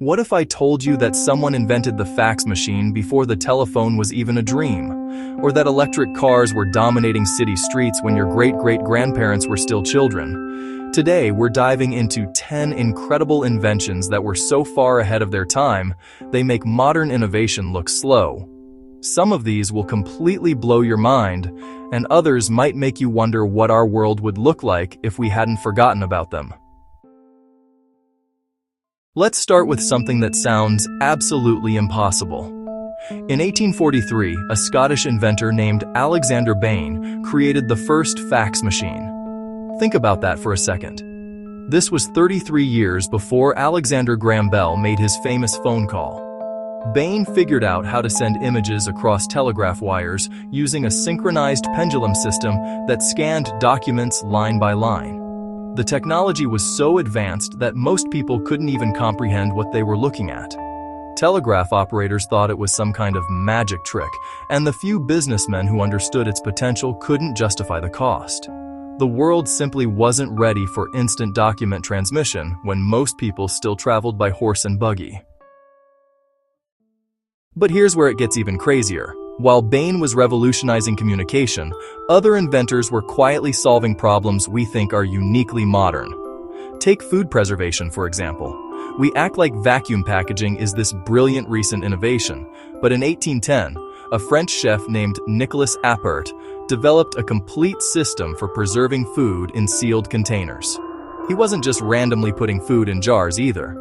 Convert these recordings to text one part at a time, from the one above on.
What if I told you that someone invented the fax machine before the telephone was even a dream? Or that electric cars were dominating city streets when your great-great-grandparents were still children? Today, we're diving into 10 incredible inventions that were so far ahead of their time, they make modern innovation look slow. Some of these will completely blow your mind, and others might make you wonder what our world would look like if we hadn't forgotten about them. Let's start with something that sounds absolutely impossible. In 1843, a Scottish inventor named Alexander Bane created the first fax machine. Think about that for a second. This was 33 years before Alexander Graham Bell made his famous phone call. Bane figured out how to send images across telegraph wires using a synchronized pendulum system that scanned documents line by line. The technology was so advanced that most people couldn't even comprehend what they were looking at. Telegraph operators thought it was some kind of magic trick, and the few businessmen who understood its potential couldn't justify the cost. The world simply wasn't ready for instant document transmission when most people still traveled by horse and buggy. But here's where it gets even crazier. While Bane was revolutionizing communication, other inventors were quietly solving problems we think are uniquely modern. Take food preservation, for example. We act like vacuum packaging is this brilliant recent innovation, but in 1810, a French chef named Nicholas Appert developed a complete system for preserving food in sealed containers. He wasn't just randomly putting food in jars either.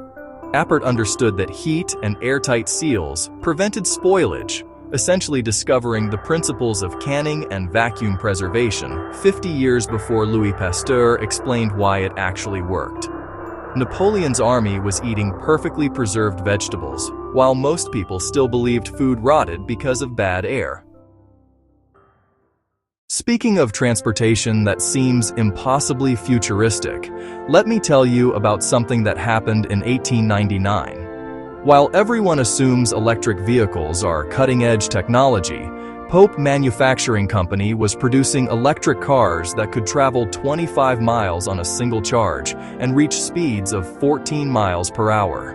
Appert understood that heat and airtight seals prevented spoilage, essentially discovering the principles of canning and vacuum preservation 50 years before Louis Pasteur explained why it actually worked. Napoleon's army was eating perfectly preserved vegetables, while most people still believed food rotted because of bad air. Speaking of transportation that seems impossibly futuristic, let me tell you about something that happened in 1899. While everyone assumes electric vehicles are cutting-edge technology, Pope Manufacturing Company was producing electric cars that could travel 25 miles on a single charge and reach speeds of 14 miles per hour.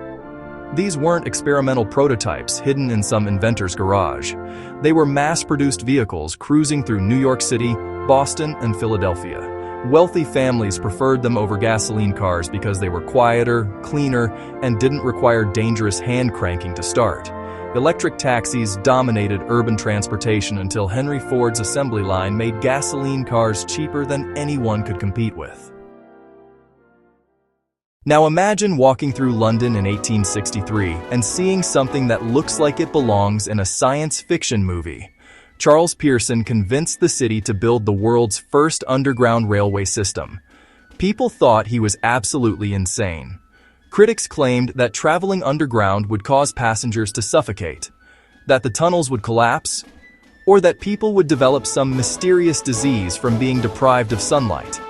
These weren't experimental prototypes hidden in some inventor's garage. They were mass-produced vehicles cruising through New York City, Boston, and Philadelphia. Wealthy families preferred them over gasoline cars because they were quieter, cleaner, and didn't require dangerous hand cranking to start. Electric taxis dominated urban transportation until Henry Ford's assembly line made gasoline cars cheaper than anyone could compete with. Now imagine walking through London in 1863 and seeing something that looks like it belongs in a science fiction movie. Charles Pearson convinced the city to build the world's first underground railway system. People thought he was absolutely insane. Critics claimed that traveling underground would cause passengers to suffocate, that the tunnels would collapse, or that people would develop some mysterious disease from being deprived of sunlight.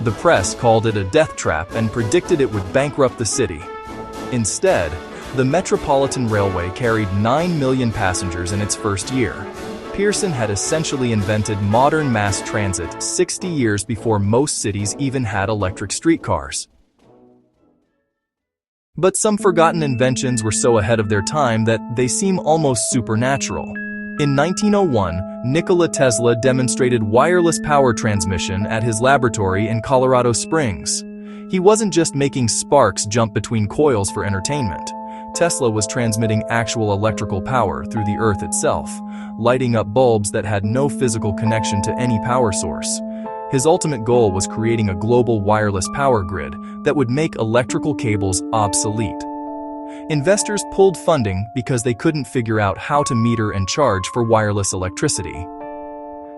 The press called it a death trap and predicted it would bankrupt the city. Instead, the Metropolitan Railway carried 9 million passengers in its first year. Pearson had essentially invented modern mass transit 60 years before most cities even had electric streetcars. But some forgotten inventions were so ahead of their time that they seem almost supernatural. In 1901, Nikola Tesla demonstrated wireless power transmission at his laboratory in Colorado Springs. He wasn't just making sparks jump between coils for entertainment. Tesla was transmitting actual electrical power through the Earth itself, lighting up bulbs that had no physical connection to any power source. His ultimate goal was creating a global wireless power grid that would make electrical cables obsolete. Investors pulled funding because they couldn't figure out how to meter and charge for wireless electricity.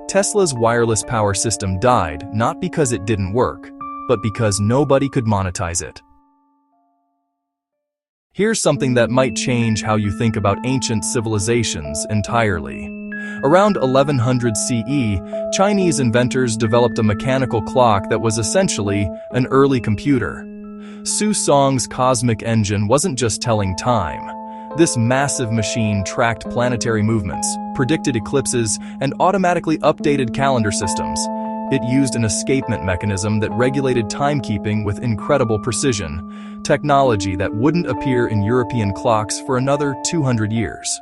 Tesla's wireless power system died not because it didn't work, but because nobody could monetize it. Here's something that might change how you think about ancient civilizations entirely. Around 1100 CE, Chinese inventors developed a mechanical clock that was essentially an early computer. Su Song's cosmic engine wasn't just telling time. This massive machine tracked planetary movements, predicted eclipses, and automatically updated calendar systems. It used an escapement mechanism that regulated timekeeping with incredible precision, technology that wouldn't appear in European clocks for another 200 years.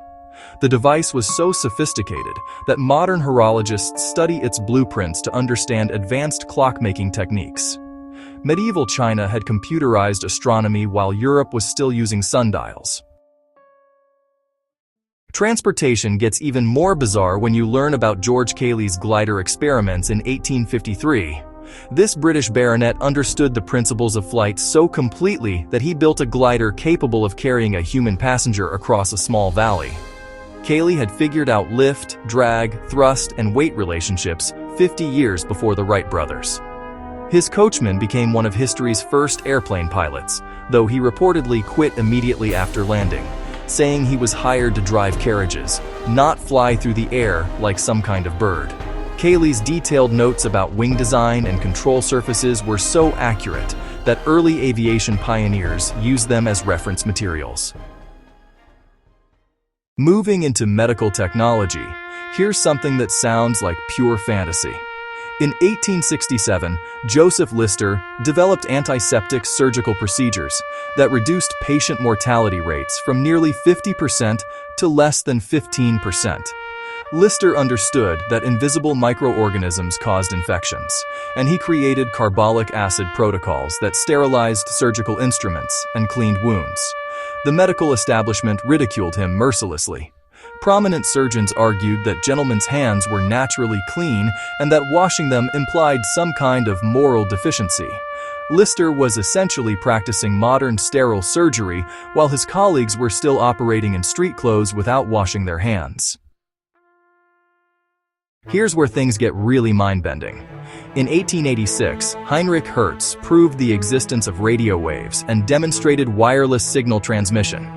The device was so sophisticated that modern horologists study its blueprints to understand advanced clockmaking techniques. Medieval China had computerized astronomy while Europe was still using sundials. Transportation gets even more bizarre when you learn about George Cayley's glider experiments in 1853. This British baronet understood the principles of flight so completely that he built a glider capable of carrying a human passenger across a small valley. Cayley had figured out lift, drag, thrust, and weight relationships 50 years before the Wright brothers. His coachman became one of history's first airplane pilots, though he reportedly quit immediately after landing, saying he was hired to drive carriages, not fly through the air like some kind of bird. Cayley's detailed notes about wing design and control surfaces were so accurate that early aviation pioneers used them as reference materials. Moving into medical technology, here's something that sounds like pure fantasy. In 1867, Joseph Lister developed antiseptic surgical procedures that reduced patient mortality rates from nearly 50% to less than 15%. Lister understood that invisible microorganisms caused infections, and he created carbolic acid protocols that sterilized surgical instruments and cleaned wounds. The medical establishment ridiculed him mercilessly. Prominent surgeons argued that gentlemen's hands were naturally clean and that washing them implied some kind of moral deficiency. Lister was essentially practicing modern sterile surgery while his colleagues were still operating in street clothes without washing their hands. Here's where things get really mind-bending. In 1886, Heinrich Hertz proved the existence of radio waves and demonstrated wireless signal transmission.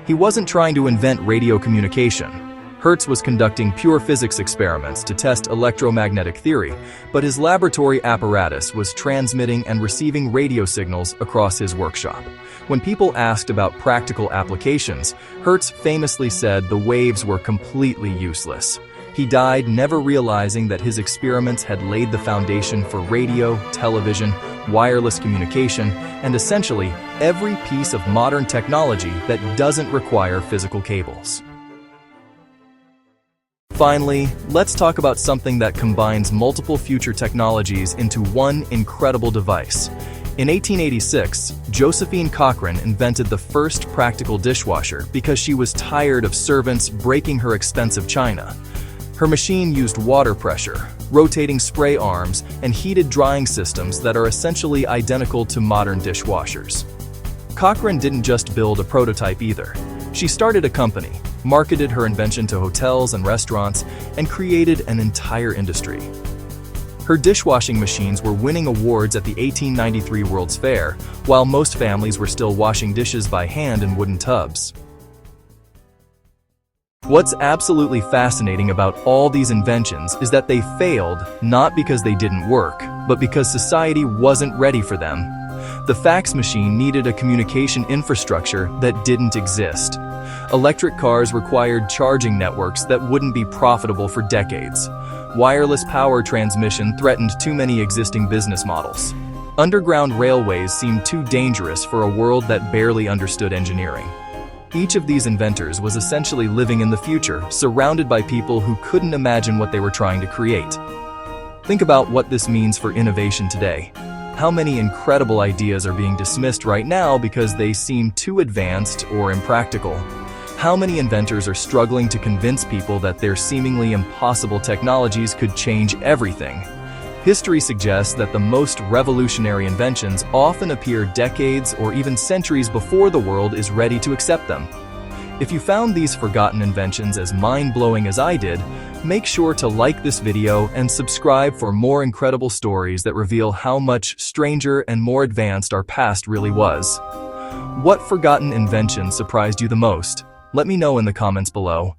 He wasn't trying to invent radio communication. Hertz was conducting pure physics experiments to test electromagnetic theory, but his laboratory apparatus was transmitting and receiving radio signals across his workshop. When people asked about practical applications, Hertz famously said the waves were completely useless. He died never realizing that his experiments had laid the foundation for radio, television, wireless communication, and essentially every piece of modern technology that doesn't require physical cables. Finally, let's talk about something that combines multiple future technologies into one incredible device. In 1886, Josephine Cochrane invented the first practical dishwasher because she was tired of servants breaking her expensive china. Her machine used water pressure, rotating spray arms, and heated drying systems that are essentially identical to modern dishwashers. Cochrane didn't just build a prototype either. She started a company, marketed her invention to hotels and restaurants, and created an entire industry. Her dishwashing machines were winning awards at the 1893 World's Fair, while most families were still washing dishes by hand in wooden tubs. What's absolutely fascinating about all these inventions is that they failed not because they didn't work, but because society wasn't ready for them. The fax machine needed a communication infrastructure that didn't exist. Electric cars required charging networks that wouldn't be profitable for decades. Wireless power transmission threatened too many existing business models. Underground railways seemed too dangerous for a world that barely understood engineering. Each of these inventors was essentially living in the future, surrounded by people who couldn't imagine what they were trying to create. Think about what this means for innovation today. How many incredible ideas are being dismissed right now because they seem too advanced or impractical? How many inventors are struggling to convince people that their seemingly impossible technologies could change everything? History suggests that the most revolutionary inventions often appear decades or even centuries before the world is ready to accept them. If you found these forgotten inventions as mind-blowing as I did, make sure to like this video and subscribe for more incredible stories that reveal how much stranger and more advanced our past really was. What forgotten invention surprised you the most? Let me know in the comments below.